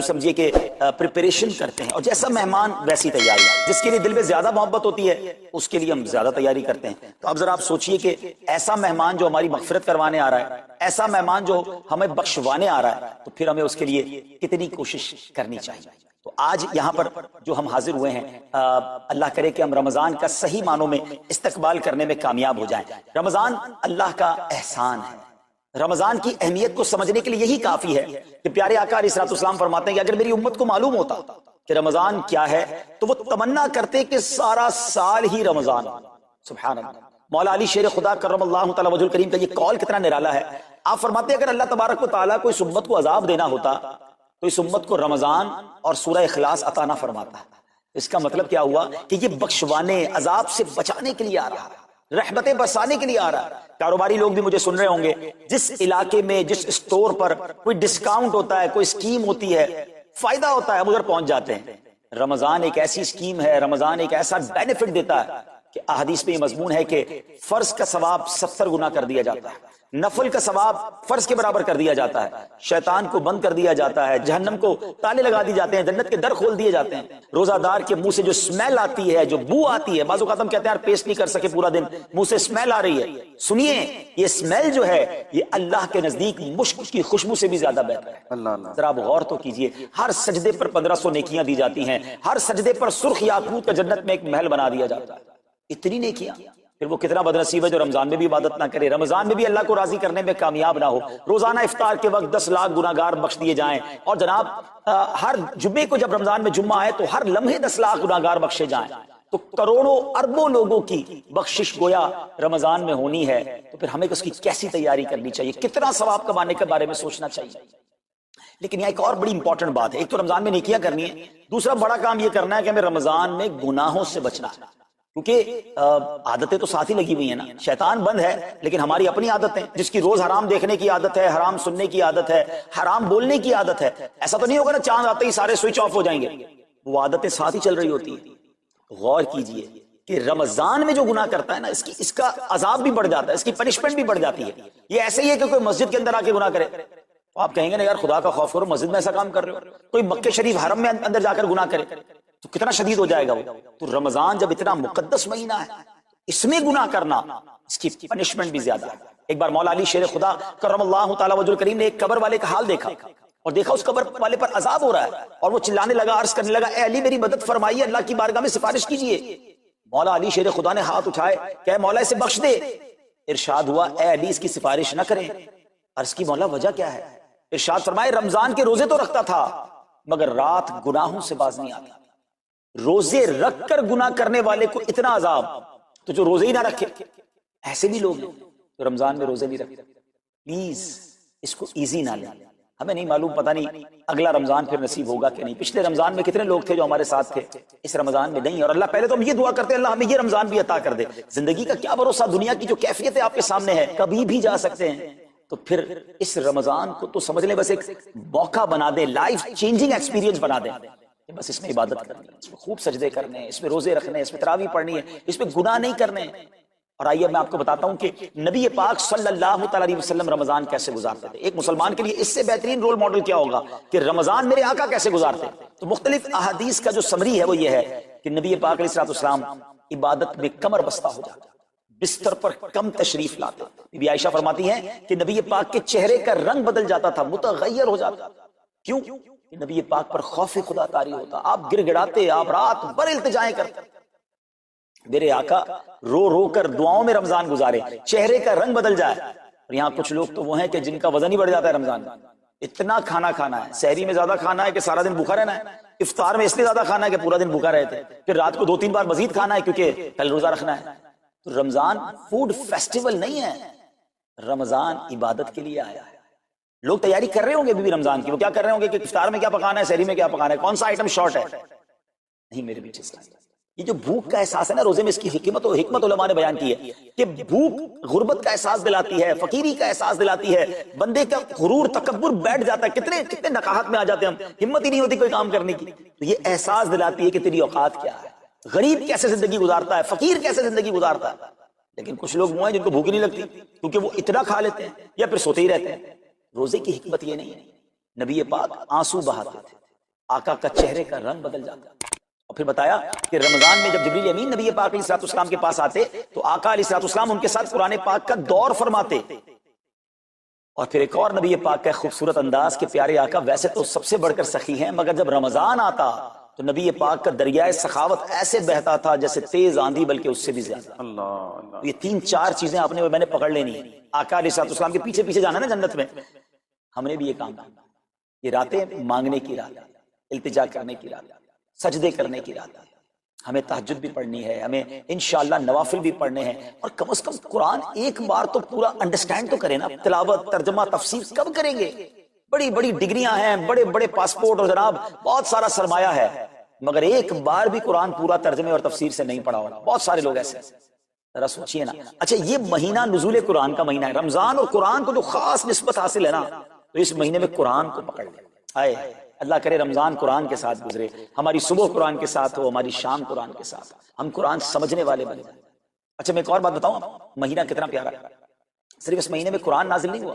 سمجھیے کہ پریپریشن کرتے ہیں، اور جیسا مہمان ویسی تیاری، جس کے لیے دل میں زیادہ محبت ہوتی ہے اس کے لیے ہم زیادہ تیاری کرتے ہیں۔ تو اب ذرا آپ سوچئے کہ ایسا مہمان جو ہماری مغفرت کروانے آ رہا ہے، ایسا مہمان جو ہمیں بخشوانے آ رہا ہے، تو پھر ہمیں اس کے لیے کتنی کوشش کرنی چاہیے۔ تو آج یہاں پر جو ہم حاضر ہوئے ہیں، اللہ کرے کہ ہم رمضان کا صحیح معنوں میں استقبال کرنے میں کامیاب ہو جائیں۔ رمضان اللہ کا احسان ہے۔ رمضان کی اہمیت کو سمجھنے کے لیے یہی کافی ہے کہ پیارے آقا علیہ الصلوۃ والسلام فرماتے ہیں کہ اگر میری امت کو معلوم ہوتا کہ رمضان کیا ہے تو وہ تمنا کرتے کہ سارا سال ہی رمضان ہو۔ سبحان اللہ۔ مولا علی شیر خدا کرم اللہ تعالی وجہ الکریم کا یہ قول کتنا نرالا ہے۔ آپ فرماتے ہیں اگر اللہ تبارک و تعالیٰ کو اس امت کو عذاب دینا ہوتا تو اس امت کو رمضان اور سورہ اخلاص عطا نہ فرماتا۔ اس کا مطلب کیا ہوا کہ یہ بخشوانے، عذاب سے بچانے کے لیے آ رہا ہے، رحمتیں برسانے کے لیے آ رہا ہے۔ کاروباری لوگ بھی مجھے سن رہے ہوں گے، جس علاقے میں جس اسٹور پر کوئی ڈسکاؤنٹ ہوتا ہے، کوئی اسکیم ہوتی ہے، فائدہ ہوتا ہے، ہم ادھر پہنچ جاتے ہیں۔ رمضان ایک ایسی اسکیم ہے، رمضان ایک ایسا بینیفٹ دیتا ہے کہ احادیث میں یہ مضمون ہے کہ فرض کا ثواب 70 گنا کر دیا جاتا ہے، نفل کا ثواب فرض کے برابر کر دیا جاتا ہے، شیطان کو بند کر دیا جاتا ہے، جہنم کو تالے لگا دی جاتے ہیں، جنت کے در کھول دیے جاتے ہیں۔ روزہ دار کے منہ سے جو اسمیل آتی ہے، جو بو آتی ہے، بعض اوقات ہم کہتے ہیں یار پیسٹ نہیں کر سکے پورا دن، منہ سے اسمیل آ رہی ہے، سنیے یہ اسمیل جو ہے یہ اللہ کے نزدیک مشک کی خوشبو سے بھی زیادہ بہتر ہے۔ ذرا آپ غور تو کیجئے، ہر سجدے پر 1500 نیکیاں دی جاتی ہیں، ہر سجدے پر سرخ یاقوت کا جنت میں ایک محل بنا دیا جاتا ہے۔ اتنی نیکیاں، پھر وہ کتنا بدنصیب ہے جو رمضان میں بھی عبادت نہ کرے، رمضان میں بھی اللہ کو راضی کرنے میں کامیاب نہ ہو۔ روزانہ افطار کے وقت 10 لاکھ گناہگار بخش دیے جائیں، اور جناب ہر جمعے کو جب رمضان میں جمعہ آئے تو ہر لمحے 10 لاکھ گناہگار بخشے جائیں، تو کروڑوں اربوں لوگوں کی بخشش گویا رمضان میں ہونی ہے۔ تو پھر ہمیں اس کی کیسی تیاری کرنی چاہیے، کتنا ثواب کمانے کے بارے میں سوچنا چاہیے۔ لیکن یہاں ایک اور بڑی امپورٹنٹ بات ہے، ایک تو رمضان میں نیکیاں کرنی ہے، دوسرا بڑا کام یہ کرنا ہے کہ ہمیں رمضان میں گناہوں سے بچنا ہے، کیونکہ عادتیں تو ساتھ ہی لگی ہوئی ہیں نا۔ شیطان بند ہے لیکن ہماری اپنی عادتیں، جس کی روز حرام دیکھنے کی عادت ہے، حرام سننے کی عادت ہے، حرام بولنے کی عادت ہے۔ ایسا تو نہیں ہوگا نا چاند آتے ہی سارے سوئچ آف ہو جائیں گے، وہ عادتیں ساتھ ہی چل رہی ہوتی ہیں۔ غور کیجئے کہ رمضان میں جو گناہ کرتا ہے نا، اس کا عذاب بھی بڑھ جاتا ہے، اس کی پنشمنٹ بھی بڑھ جاتی ہے۔ یہ ایسے ہی ہے کہ کوئی مسجد کے اندر آ کے گناہ کرے، تو آپ کہیں گے نا یار خدا کا خوف کرو، مسجد میں ایسا کام کر رہے ہو۔ کوئی مکہ شریف حرم میں اندر جا کر گناہ کرے تو کتنا شدید ہو جائے گا وہ۔ تو رمضان جب اتنا مقدس مہینہ ہے، اس میں گناہ کرنا، اس کی پنشمنٹ بھی زیادہ ہے۔ ایک بار مولا علی شیر خدا کرم اللہ تعالی وجہ الکریم نے ایک قبر والے کا حال دیکھا، اور دیکھا اس قبر والے پر عذاب ہو رہا ہے، اور وہ چلانے لگا، عرض کرنے لگا اے علی میری مدد فرمائیے، اللہ کی بارگاہ میں سفارش کیجیے۔ مولا علی شیر خدا نے ہاتھ اٹھائے کہ اے مولا اسے بخش دے۔ ارشاد ہوا اے علی اس کی سفارش نہ کریں۔ عرض کی مولا وجہ کیا ہے؟ ارشاد فرمائے رمضان کے روزے تو رکھتا تھا مگر رات گناہوں سے باز نہیں آتا۔ روزے رکھ کر گناہ کرنے والے کو اتنا عذاب، تو جو روزے ہی نہ رکھے، ایسے بھی لوگ ہیں جو رمضان میں روزے نہیں رکھتے۔ پلیز اس کو ایزی نہ لیں۔ ہمیں نہیں معلوم، پتہ نہیں اگلا رمضان پھر نصیب ہوگا کہ نہیں۔ پچھلے رمضان میں کتنے لوگ تھے جو ہمارے ساتھ تھے، اس رمضان میں نہیں۔ اور اللہ پہلے تو ہم یہ دعا کرتے ہیں اللہ ہمیں یہ رمضان بھی عطا کر دے۔ زندگی کا کیا بھروسہ، دنیا کی جو کیفیت ہے آپ کے سامنے ہے، کبھی بھی جا سکتے ہیں۔ تو پھر اس رمضان کو تو سمجھ لیں بس ایک موقع بنا دیں، لائف چینجنگ ایکسپیرینس بنا دیں، بس اس میں عبادت کرنی ہے، اس میں خوب سجدے کرنے ہیں، اس میں روزے رکھنے ہیں، اس میں تراویح پڑھنی ہے، اس میں گناہ نہیں کرنے ہیں۔ اور آئیے میں آپ کو بتاتا ہوں کہ نبی پاک صلی اللہ تعالی علیہ وسلم رمضان کیسے گزارتے تھے۔ ایک مسلمان کے لیے اس سے بہترین رول ماڈل کیا ہوگا کہ رمضان میرے آقا کیسے گزارتے۔ تو مختلف احادیث کا جو سمری ہے وہ یہ ہے کہ نبی پاک علیہ السلام عبادت میں کمر بستہ ہو جاتے، بستر پر کم تشریف لاتے۔ بی بی عائشہ فرماتی ہیں کہ نبی پاک کے چہرے کا رنگ بدل جاتا تھا، متغیر ہو جاتا۔ کیوں؟ کہ نبی پاک پر خوف خدا طاری ہوتا، آپ گر گڑاتے، آپ رات بھر التجائیں کرتے۔ میرے آقا رو رو کر دعاؤں میں رمضان گزارے، چہرے کا رنگ بدل جائے۔ اور یہاں کچھ لوگ تو وہ ہیں کہ جن کا وزن ہی بڑھ جاتا ہے رمضان میں۔ اتنا کھانا کھانا ہے، سحری میں زیادہ کھانا ہے کہ سارا دن بھوکا رہنا ہے، افطار میں اس لیے زیادہ کھانا ہے کہ پورا دن بھوکا رہتے، پھر رات کو 2-3 بار مزید کھانا ہے کیونکہ کل روزہ رکھنا ہے۔ تو رمضان فوڈ فیسٹیول نہیں ہے، رمضان عبادت کے لیے آیا ہے۔ لوگ تیاری کر رہے ہوں گے بھی رمضان کی، وہ کیا کر رہے ہوں گے کہ افطار میں کیا پکانا ہے، سحری میں کیا پکانا ہے، کون سا آئٹم شارٹ ہے۔ نہیں میرے پیچھے سے یہ جو بھوک کا احساس ہے نا روزے میں، اس کی حکمت علماء نے بیان کی ہے کہ بھوک غربت کا احساس دلاتی ہے، فقیری کا احساس دلاتی ہے، بندے کا غرور تکبر بیٹھ جاتا ہے، کتنے نقاہت میں آ جاتے ہیں ہم، ہمت ہی نہیں ہوتی کوئی کام کرنے کی۔ تو یہ احساس دلاتی ہے کہ تیری اوقات کیا ہے، غریب کیسے زندگی گزارتا ہے، فقیر کیسے زندگی گزارتا ہے۔ لیکن کچھ لوگ وہ ہیں جن کو بھوک نہیں لگتی کیونکہ وہ اتنا کھا لیتے ہیں یا پھر سوتے ہی رہتے ہیں۔ روزے کی حکمت یہ نہیں ہے، نبی پاک آنسو بہاتے تھے، آقا کا چہرے کا رنگ بدل جاتا. اور پھر بتایا کہ رمضان میں جب جبریل امین نبی پاک علیہ الصلوۃ والسلام کے پاس آتے تو آقا علیہ الصلوۃ والسلام ان کے ساتھ قرآن پاک کا دور فرماتے. اور پھر ایک اور نبی پاک کا خوبصورت انداز کے پیارے آقا ویسے تو سب سے بڑھ کر سخی ہیں، مگر جب رمضان آتا تو نبی پاک کا دریائے سخاوت ایسے بہتا تھا جیسے تیز آندھی، بلکہ اس سے بھی زیادہ. اللہ، یہ 3-4 چیزیں آپ نے میں نے پکڑ لینی ہے. آقا علیہ الصلوۃ والسلام کے پیچھے پیچھے جانا ہے نا جنت میں. ہم نے بھی یہ کام کرنا. یہ راتیں مانگنے کی رات، التجا کرنے کی رات، سجدے کرنے کی رات. ہمیں تہجد بھی پڑھنی ہے، ہمیں انشاءاللہ نوافل بھی پڑھنے ہیں، اور کم از کم قرآن ایک بار تو پورا انڈرسٹینڈ تو کریں نا. تلاوت، ترجمہ، تفسیر کب کریں گے؟ بڑی بڑی ڈگریاں ہیں، بڑے بڑے پاسپورٹ، اور جناب بہت سارا سرمایہ ہے، مگر ایک بار بھی قرآن پورا ترجمے اور تفسیر سے نہیں پڑھا ہوگا. بہت سارے لوگ ایسے. ذرا سوچئے نا. اچھا، یہ مہینہ نزول قرآن کا مہینہ ہے. رمضان اور قرآن کو جو خاص نسبت حاصل ہے نا، تو اس مہینے میں قرآن کو پکڑ لیں. آئے اللہ کرے رمضان قرآن کے ساتھ گزرے، ہماری صبح قرآن کے ساتھ ہو، ہماری شام قرآن کے ساتھ، ہم قرآن سمجھنے والے بنے. اچھا، میں ایک اور بات بتاؤں، مہینہ کتنا پیارا ہے. صرف اس مہینے میں قرآن نازل نہیں ہوا،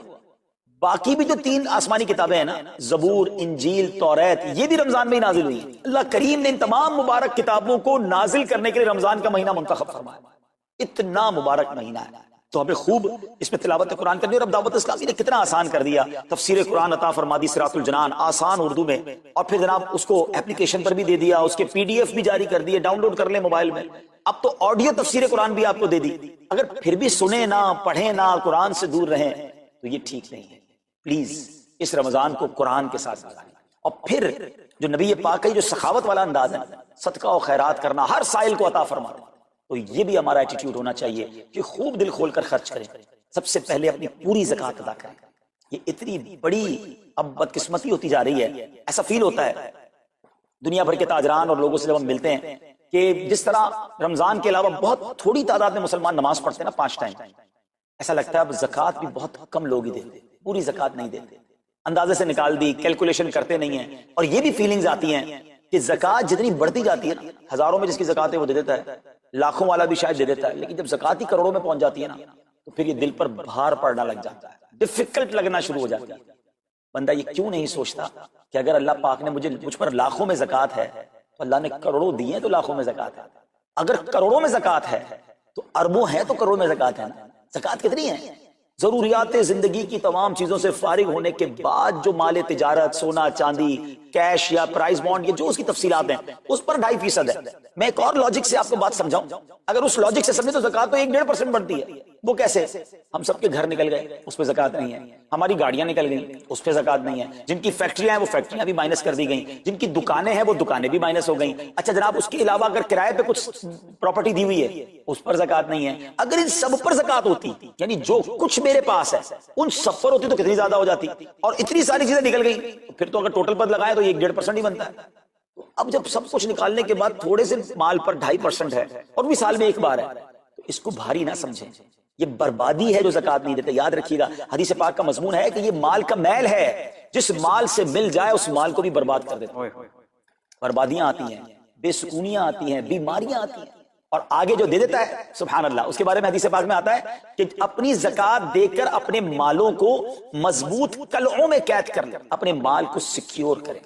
باقی بھی جو 3 آسمانی کتابیں ہیں نا، زبور، انجیل، توریت، یہ بھی رمضان میں ہی نازل ہوئی. اللہ کریم نے ان تمام مبارک کتابوں کو نازل کرنے کے لیے رمضان کا مہینہ منتخب فرمایا. اتنا مبارک مہینہ ہے، تو ہمیں خوب اس میں تلاوت قرآن کرنی. اور اب دعوت اسلامی نے کتنا آسان کر دیا، تفسیر قرآن عطا فرما دی، صراط الجنان آسان اردو میں، اور پھر جناب اس کو اپلیکیشن پر بھی دے دیا، اس کے PDF بھی جاری کر دیے، ڈاؤن لوڈ کر لیں موبائل میں. اب تو آڈیو تفسیر قرآن بھی آپ کو دے دی. اگر پھر بھی سنیں نہ، پڑھیں نہ، قرآن سے دور رہیں تو یہ ٹھیک نہیں ہے. پلیز اس رمضان کو قرآن کے ساتھ گزاریں. اور پھر جو نبی پاک کا جو سخاوت والا انداز ہے، صدقہ و خیرات کرنا، ہر سائل کو عطا فرمانا، تو یہ بھی ہمارا ایٹیٹیوڈ ہونا چاہیے کہ خوب دل کھول کر خرچ کریں. سب سے پہلے اپنی پوری زکوٰۃ ادا کریں. یہ اتنی بڑی اب بدقسمتی ہوتی جا رہی ہے. ایسا فیل ہوتا ہے دنیا بھر کے تاجران اور لوگوں سے جب ہم ملتے ہیں کہ جس طرح رمضان کے علاوہ بہت تھوڑی تعداد میں مسلمان نماز پڑھتے ہیں نا 5 ٹائم، ایسا لگتا ہے اب زکوٰۃ بھی بہت کم لوگ ہی دیتے، پوری زکوٰۃ نہیں دیتے، اندازے سے نکال دی، کیلکولیشن کرتے نہیں ہیں. اور یہ بھی فیلنگز آتی ہیں کہ زکوٰۃ جتنی بڑھتی جاتی ہے نا، ہزاروں میں جس کی زکوٰۃ ہے وہ دے دیتا ہے، لاکھوں والا بھی شاید دے دیتا ہے، لیکن جب زکوٰۃ ہی کروڑوں میں پہنچ جاتی ہے نا، تو پھر یہ دل پر بھار پڑنا لگ جاتا ہے، ڈیفیکلٹ لگنا شروع ہو جاتا ہے. بندہ یہ کیوں نہیں سوچتا کہ اگر اللہ پاک نے مجھ پر لاکھوں میں زکوٰۃ ہے تو اللہ نے کروڑوں دی ہیں تو لاکھوں میں زکوٰۃ ہے. اگر کروڑوں میں زکوٰۃ ہے تو اربوں ہیں تو کروڑوں میں زکوٰۃ ہے نا. زکوٰۃ کتنی ہے؟ ضروریات زندگی کی تمام چیزوں سے فارغ ہونے کے بعد جو مال تجارت، سونا چاندی، کیش یا پرائز بانڈ، یہ جو اس کی تفصیلات ہیں، اس پر 2.5% ہے. میں ایک اور لاجک سے آپ کو بات سمجھاؤں. اگر اس لاجک سے سمجھے تو زکوٰۃ تو 1-1.5% بڑھتی ہے. وہ کیسے؟ ہم سب کے گھر نکل گئے، اس پہ زکوٰۃ نہیں ہے. ہماری گاڑیاں نکل گئیں، اس پہ زکوٰۃ نہیں ہے. جن کی فیکٹریاں ہیں وہ فیکٹریاں بھی مائنس کر دی گئیں، جن کی دکانیں ہیں وہ دکانیں بھی مائنس ہو گئیں. اچھا جناب، اس کے علاوہ اگر کرائے پہ کچھ پراپرٹی دی ہوئی ہے اس پر زکوٰۃ نہیں ہے. اگر ان سب پر زکوٰۃ ہوتی، یعنی جو کچھ میرے پاس ہے ان سب پر ہوتی، تو کتنی زیادہ ہو جاتی. اور اتنی ساری چیزیں نکل گئیں، پھر تو اگر ٹوٹل پر لگائیں تو یہ 1.5% ہی بنتا ہے. اب جب سب کچھ نکالنے کے بعد تھوڑے سے مال پر 2.5% ہے، اور بھی سال میں ایک بار ہے، تو اس کو بھاری نہ سمجھیں. یہ بربادی ہے جو زکوٰۃ نہیں دیتے. یاد رکھیے گا، حدیث پاک کا مضمون ہے کہ یہ مال کا میل ہے، جس مال سے مل جائے اس مال کو بھی برباد کر دیتا ہے. بربادیاں آتی ہیں، بے سکونیاں آتی ہیں، بیماریاں آتی ہیں. اور آگے جو دے دیتا ہے سبحان اللہ، اس کے بارے میں حدیث پاک میں آتا ہے کہ اپنی زکوٰۃ دے کر اپنے مالوں کو مضبوط قلعوں میں قید کر لیں، اپنے مال کو سیکیور کریں.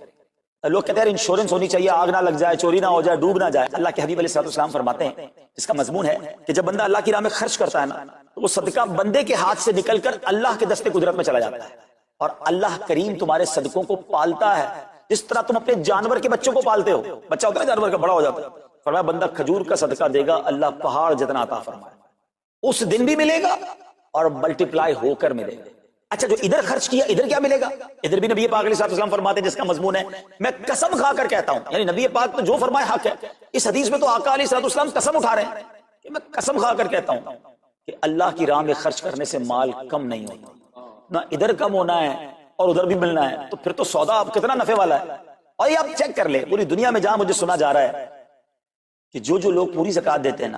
لوگ کہتے ہیں انشورنس ہونی چاہیے، آگ نہ لگ جائے، چوری نہ ہو جائے، ڈوب نہ جائے. اللہ کے حبیب علیہ السلام فرماتے ہیں، اس کا مضمون ہے کہ جب بندہ اللہ کی راہ میں خرچ کرتا ہے نا، تو وہ صدقہ بندے کے ہاتھ سے نکل کر اللہ کے دستے قدرت میں چلا جاتا ہے. اور اللہ کریم تمہارے صدقوں کو پالتا ہے جس طرح تم اپنے جانور کے بچوں کو پالتے ہو. بچہ ہوتا ہے جانور کا، بڑا ہو جاتا ہے. فرمایا بندہ کھجور کا صدقہ دے گا، اللہ پہاڑ جتنا عطا فرمائے، اس دن بھی ملے گا اور ملٹیپلائی ہو کر ملے گا. اچھا جو ادھر خرچ کیا ادھر کیا ملے گا؟ ادھر بھی نبی پاک علیہ السلام فرماتے ہیں، جس کا مضمون ہے میں قسم کھا کر کہتا ہوں، یعنی نبی پاک تو جو فرمائے حق ہے. اس حدیث میں تو آقا علیہ السلام قسم اٹھا رہے ہیں کہ میں قسم کھا کر کہتا ہوں کہ اللہ کی راہ میں خرچ کرنے سے مال کم نہیں ہوتا، نہ ادھر کم ہونا ہے اور ادھر بھی ملنا ہے. تو پھر تو سودا اب کتنا نفع والا ہے. اور یہ آپ چیک کر لیں، پوری دنیا میں جہاں مجھے سنا جا رہا ہے کہ جو لوگ پوری زکوٰۃ دیتے ہیں نا،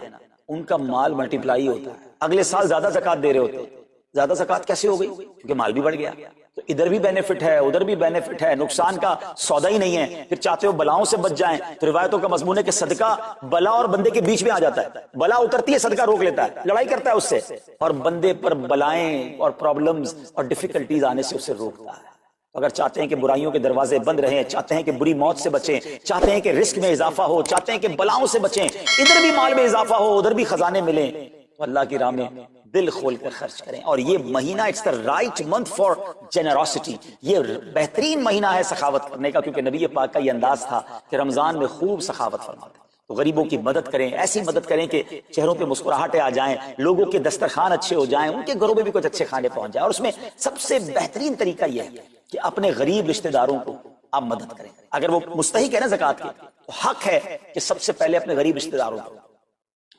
ان کا مال ملٹیپلائی ہوتا ہے، اگلے سال زیادہ زکوٰۃ دے رہے ہوتے ہیں. زیادہ زکوٰۃ کیسے ہو گئی؟ کیونکہ مال بھی بڑھ گیا. تو ادھر بھی بینیفٹ ہے، ادھر بھی بینیفٹ ہے، نقصان کا سودا ہی نہیں ہے. پھر چاہتے ہو بلاؤں سے بچ جائیں تو روایتوں کا مضمون ہے کہ صدقہ بلا اور بندے کے بیچ میں آ جاتا ہے. بلا اترتی ہے، صدقہ روک لیتا ہے، لڑائی کرتا ہے اس سے، اور بندے پر بلائیں اور پرابلمز اور ڈیفیکلٹیز آنے سے اسے روکتا ہے. اگر چاہتے ہیں کہ برائیوں کے دروازے بند رہیں، چاہتے ہیں کہ بری موت سے بچیں، چاہتے ہیں کہ رزق میں اضافہ ہو، چاہتے ہیں کہ بلاؤں سے بچیں، ادھر بھی مال میں اضافہ ہو، ادھر بھی خزانے ملیں، تو اللہ کی راہ میں دل کھول کر خرچ کریں. اور یہ مہینہ it's the right month for generosity, یہ بہترین مہینہ ہے سخاوت کرنے کا، کیونکہ نبی پاک کا یہ انداز تھا کہ رمضان میں خوب سخاوت فرماتے. تو غریبوں کی مدد کریں، ایسی مدد کریں کہ چہروں پہ مسکراہٹیں آ جائیں، لوگوں کے دسترخوان اچھے ہو جائیں، ان کے گھروں میں بھی کچھ اچھے کھانے پہنچ جائیں. اور اس میں سب سے بہترین طریقہ یہ ہے کہ اپنے غریب رشتہ داروں کو آپ مدد کریں. اگر وہ مستحق ہے نا زکوٰۃ کے، تو حق ہے کہ سب سے پہلے اپنے غریب رشتہ داروں کو،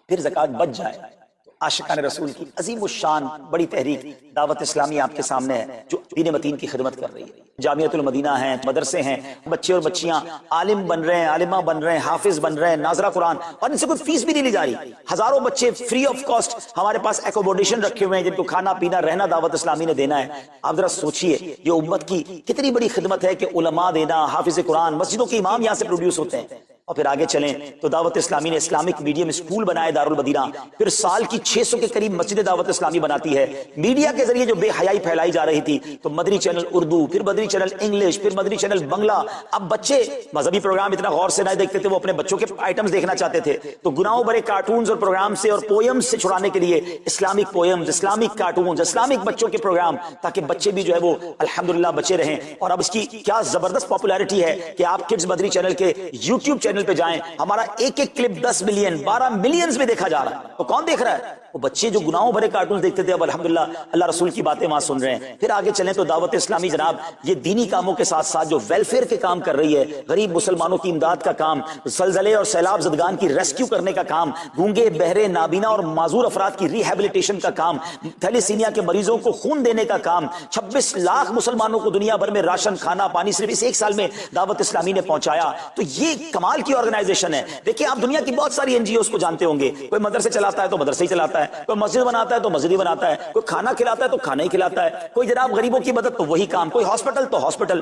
پھر زکوٰۃ بچ جائے. عاشقان رسول کی عظیم الشان بڑی تحریک دعوت اسلامی آپ کے سامنے ہے، جو دین متین کی خدمت کر رہی ہے. جامعۃ المدینہ ہیں، مدرسے ہیں، بچے اور بچیاں عالم بن رہے ہیں، عالمہ بن رہے ہیں، حافظ بن رہے ہیں، ناظرہ قرآن، اور ان سے کوئی فیس بھی نہیں لی جا رہی. ہزاروں بچے فری آف کاسٹ ہمارے پاس ایکوموڈیشن رکھے ہوئے ہیں، جن کو کھانا پینا رہنا دعوت اسلامی نے دینا ہے. آپ ذرا سوچئے یہ امت کی کتنی بڑی خدمت ہے کہ علماء دینا، حافظ قرآن، مسجدوں کے امام یہاں سے پروڈیوس ہوتے ہیں. اور پھر آگے چلیں تو دعوت اسلامی نے اسلامک میڈیم اسکول بنائے دارالمدینہ، پھر سال کی 600 کے قریب مسجد دعوت اسلامی بناتی ہے. میڈیا کے ذریعے جو بے حیائی پھیلائی جا رہی تھی، تو مدری چینل اردو، پھر مدری چینل انگلش، پھر مدری چینل بنگلہ. اب بچے مذہبی پروگرام اتنا غور سے نہ دیکھتے تھے، وہ اپنے بچوں کے آئٹمز دیکھنا چاہتے تھے، تو گناہوں بھرے کارٹونز اور پروگرام سے اور پوئمز سے چھڑانے کے لیے Islamic poems, Islamic cartoons, Islamic بچوں کے پروگرام، تاکہ بچے بھی جو ہے وہ الحمدللہ بچے رہیں. اور اب اس کی کیا زبردست پاپولیرٹی ہے کہ آپ کڈز مدری چینل کے یوٹیوب چینل پہ جائیں، ہمارا ایک ایک کلپ 10 ملین 12 ملینز میں دیکھا جا رہا ہے. تو کون دیکھ رہا ہے؟ وہ بچے جو گناہوں بھرے کارٹونز دیکھتے تھے، اب الحمدللہ اللہ رسول کی باتیں وہاں سن رہے ہیں. پھر آگے چلیں تو دعوت اسلامی جناب یہ دینی کاموں کے ساتھ ساتھ جو ویلفیئر کے کام کر رہی ہے، غریب مسلمانوں کی امداد کا کام، زلزلے اور سیلاب زدگان کی ریسکیو کرنے کا کام، گونگے بہرے نابینا اور معذور افراد کی ریہیبلیٹیشن کا کام، تھیلیسیمیا کے مریضوں کو خون دینے کا کام، 26 لاکھ مسلمانوں کو دنیا بھر میں راشن، کھانا پانی صرف اس ایک سال میں دعوت اسلامی نے پہنچایا. تو یہ کمال کی آرگنائزیشن ہے. دیکھیں آپ دنیا کی بہت ساری NGOs کو جانتے ہوں گے، کوئی مدرسے چلاتا ہے تو مدرسے ہی چلاتا ہے، کوئی مسجد بناتا ہے تو مسجد ہی بناتا ہے، کوئی کھانا کھلاتا ہے تو کھانا ہی کھلاتا ہے، کوئی جناب غریبوں کی مدد تو وہی کام، کوئی ہاسپٹل تو ہاسپٹل.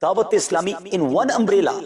دعوت اسلامی ان ون امبریلا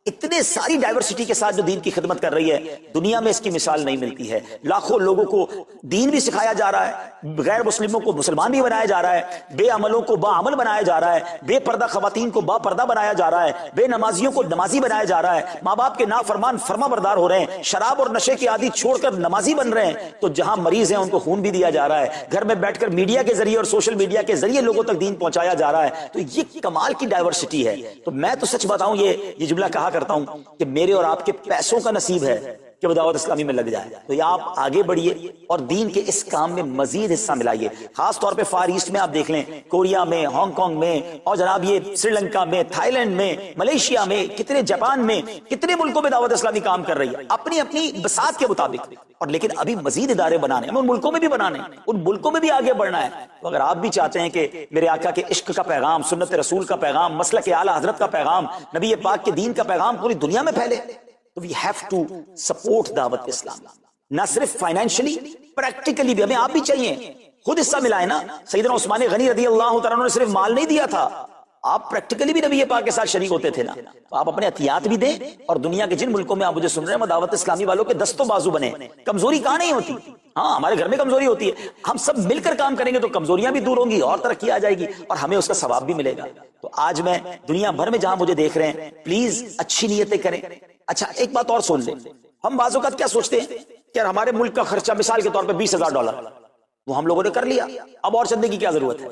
اتنے ساری ڈائیورسٹی کے ساتھ جو دین کی خدمت کر رہی ہے، دنیا میں اس کی مثال نہیں ملتی ہے. لاکھوں لوگوں کو دین بھی سکھایا جا رہا ہے، غیر مسلموں کو مسلمان بھی بنایا جا رہا ہے، بے عملوں کو با عمل بنایا جا رہا ہے، بے پردہ خواتین کو با پردہ بنایا جا رہا ہے، بے نمازیوں کو نمازی بنایا جا رہا ہے، ماں باپ کے نافرمان فرما بردار ہو رہے ہیں، شراب اور نشے کی عادی چھوڑ کر نمازی بن رہے ہیں. تو جہاں مریض ہیں ان کو خون بھی دیا جا رہا ہے، گھر میں بیٹھ کر میڈیا کے ذریعے اور سوشل میڈیا کے ذریعے لوگوں تک دین پہنچایا جا رہا ہے. تو یہ کمال کی ڈائیورسٹی ہے. تو میں تو سچ بتاؤں یہ جملہ کہا کرتا ہوں کہ میرے اور آپ کے پیسوں کا نصیب ہے کہ وہ دعوت اسلامی میں لگ جائے. تو یہ آپ آگے بڑھیے اور دین کے اس کام میں مزید حصہ ملائیے. خاص طور پہ فار ایسٹ میں آپ دیکھ لیں، کوریا میں، ہانگ کانگ میں، اور جناب یہ سری لنکا میں، تھائی لینڈ میں، ملیشیا میں، کتنے جاپان میں، کتنے ملکوں میں دعوت اسلامی کام کر رہی ہے اپنی اپنی بساط کے مطابق. اور لیکن ابھی مزید ادارے بنانے ہیں، ان ملکوں میں بھی بنانے ہیں، ان ملکوں میں بھی آگے بڑھنا ہے. تو اگر آپ بھی چاہتے ہیں کہ میرے آقا کے عشق کا پیغام، سنت رسول کا پیغام، مسلک اعلیٰ حضرت کا پیغام، نبی پاک کے دین کا پیغام پوری دنیا میں پھیلے، تو we have to support دعوت اسلام. نہ صرف فائنینشلی، پریکٹیکلی بھی ہمیں آپ بھی چاہیے. خود حصہ ملائے نا. سیدنا عثمان غنی رضی اللہ تعالیٰ عنہ نے صرف مال نہیں دیا تھا، آپ پریکٹیکلی بھی نبی پاک کے ساتھ شریک ہوتے تھے نا. تو آپ اپنے عطیات بھی دیں، اور دنیا کے جن ملکوں میں آپ مجھے سن رہے ہیں، وہ دعوت اسلامی والوں کے دستوں بازو بنے. کمزوری کہاں نہیں ہوتی. ہاں ہمارے گھر میں کمزوری ہوتی ہے، ہم سب مل کر کام کریں گے تو کمزوریاں بھی دور ہوں گی اور ترقی آ جائے گی، اور ہمیں اس کا ثواب بھی ملے گا. تو آج میں دنیا بھر میں جہاں مجھے دیکھ رہے ہیں، پلیز اچھی نیتیں کریں. اچھا ایک بات اور سن لیں، ہم بعض اوقات کیا سوچتے ہیں کہ ہمارے ملک کا خرچہ مثال کے طور پہ $20,000 وہ ہم لوگوں نے کر لیا، اب اور چندے کی کیا ضرورت ہے.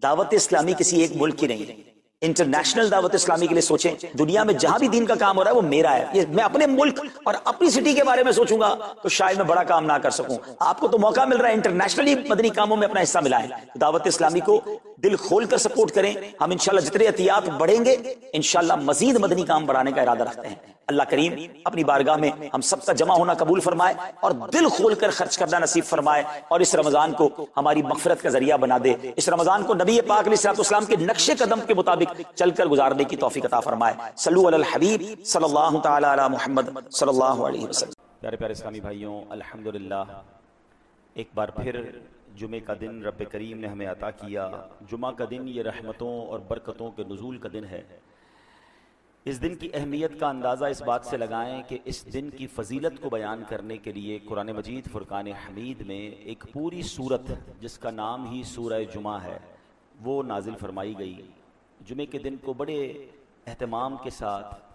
دعوت اسلامی کسی ایک ملک کی نہیں ہے، انٹرنیشنل دعوت اسلامی کے لیے سوچیں. دنیا میں جہاں بھی دین کا کام ہو رہا ہے وہ میرا ہے. یہ میں اپنے ملک اور اپنی سٹی کے بارے میں سوچوں گا تو شاید میں بڑا کام نہ کر سکوں. آپ کو تو موقع مل رہا ہے انٹرنیشنلی مدنی کاموں میں اپنا حصہ ملائیں. دعوت اسلامی کو دل کھول کر سپورٹ کریں. ہم انشاءاللہ جتنے احتیاط بڑھیں گے انشاءاللہ مزید مدنی کام بڑھانے کا ارادہ رکھتے ہیں. اللہ کریم اپنی بارگاہ میں ہم سب کا جمع ہونا قبول فرمائے اور دل کھول کر خرچ کرنا نصیب فرمائے، اور اس رمضان کو ہماری مغفرت کا ذریعہ بنا دے. اس رمضان کو نبی پاک علیہ الصلوۃ والسلام کے نقش قدم کے مطابق چل کر گزارنے کی توفیق عطا فرمائے. صلو علی الحبیب صلی اللہ تعالی علی محمد صلی اللہ علیہ وسلم. پیارے پیارے اسلامی بھائیوں، الحمدللہ ایک بار پھر جمعہ کا دن رب کریم نے ہمیں عطا کیا. جمعہ کا دن یہ رحمتوں اور برکتوں کے نزول کا دن ہے. اس دن کی اہمیت کا اندازہ اس بات سے لگائیں کہ اس دن کی فضیلت کو بیان کرنے کے لیے قرآن مجید فرقان حمید میں ایک پوری سورت جس کا نام ہی سورہ جمعہ ہے وہ نازل فرمائی گئی. جمعے کے دن کو بڑے اہتمام کے ساتھ